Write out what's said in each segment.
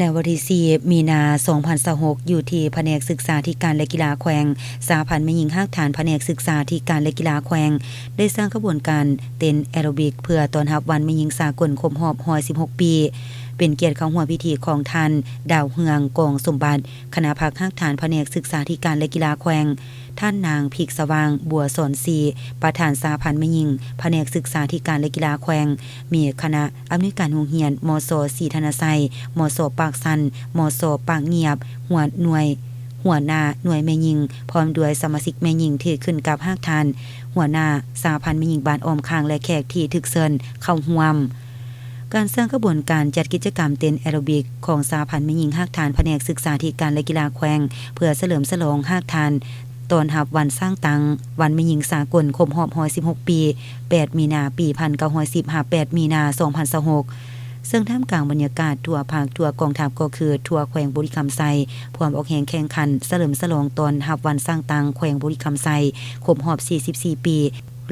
ในวันที่4มีนา2026อยู่ที่แผนกศึกษาธิการและกีฬาแขวงสหพันธ์แม่หญิงฮักฐานแผนกศึกษาธิการและกีฬาแขวงได้สร้างกระบวนการเต้นแอโรบิกเพื่อต้อนรับวันแม่หญิงสากลครบรอบ116ปีเป็นเกียรติของหัวพิธีของท่านดาวเฮืองกองสมบัติคณะพักฮักฐานแผนกศึกษาธิการและกีฬาแขวงท่านนางภิกสว่างบัวสอนศรีประธานสหพันธ์แม่หญิงแผนกศึกษาธิการและกีฬาแขวงมีคณะอำนวยการโรงเรียนมศศรีธนไสยมศปากสันมศปากเงียบหัวหน้าหน่วยแม่หญิงพร้อมด้วยสมาชิกแม่หญิงที่ขึ้นกับฮักฐานหัวหน้าสหพันธ์แม่หญิงบ้านอ้อมข้างและแขกที่ถึกเชิญเข้าร่วมการสร้างกระบวนการจัดกิจกรรมเต้นแอโรบิกของสหพันธ์แม่หญิงฮักฐานแผนกศึกษาธิการและกีฬาแขวงเพื่อเฉลิมฉลองฮักฐานตอนรับวันสร้างตังวันแม่หญิงสากลครบรอบ116ปี8มีนาปี1910 8มีนา2026ซึ่งท่ามกลางบรรยากาศทั่วภาคทั่วกองทัพก็คือทั่วแขวงบุรีคำไซพร้อมออกแห่งแข่งขันเฉลิมฉลองตอนรับวันสร้างตังแขวงบุรีคำไซครบรอบ44ปี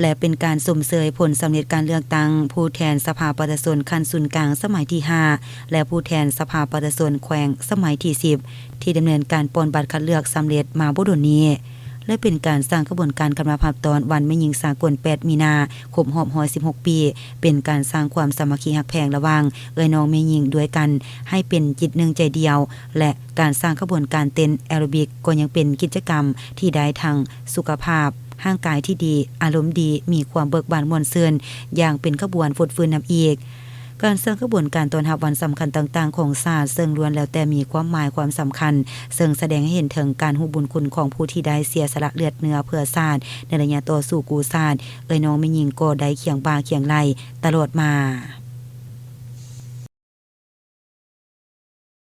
และเป็นการสมเสยผลสำเร็จการเลือกตั้งผู้แทนสภาประชาชนขั้นศูนย์กลางสมัยที่5และผู้แทนสภาประชาชนแขวงสมัยที่10ที่ดำเนินการปนบัตรคัดเลือกสำเร็จมาบ่ดนนี้และเป็นการสร้างกระบวนการกำลังภาพตอนวันแม่หญิงสากล8มีนาครบรอบ116ปีเป็นการสร้างความสามัคคีฮักแพงระหว่างน้องแม่หญิงด้วยกันให้เป็นจิตหนึ่งใจเดียวและการสร้างกระบวนการเต้นแอโรบิกก็ยังเป็นกิจกรรมที่ได้ทั้งสุขภาพร่างกายที่ดีอารมณ์ดีมีความเบิกบานม่วนซื่นอย่างเป็นขบวนฟดฟื้นนำอีกการสร้างกระบวนการต้อนรับวันสำคัญต่างๆของศาสตร์ซึ่งล้วนแล้วแต่มีความหมายความสำคัญซึ่งแสดงให้เห็นถึงการฮู้บุญคุณของผู้ที่ได้เสียสละเลือดเนื้อเพื่อศาสตร์ในระยะต่อสู้กู้ศาสตร์น้องแม่หญิงก็ได้เคียงบ่าเคียงไหลตลอดมา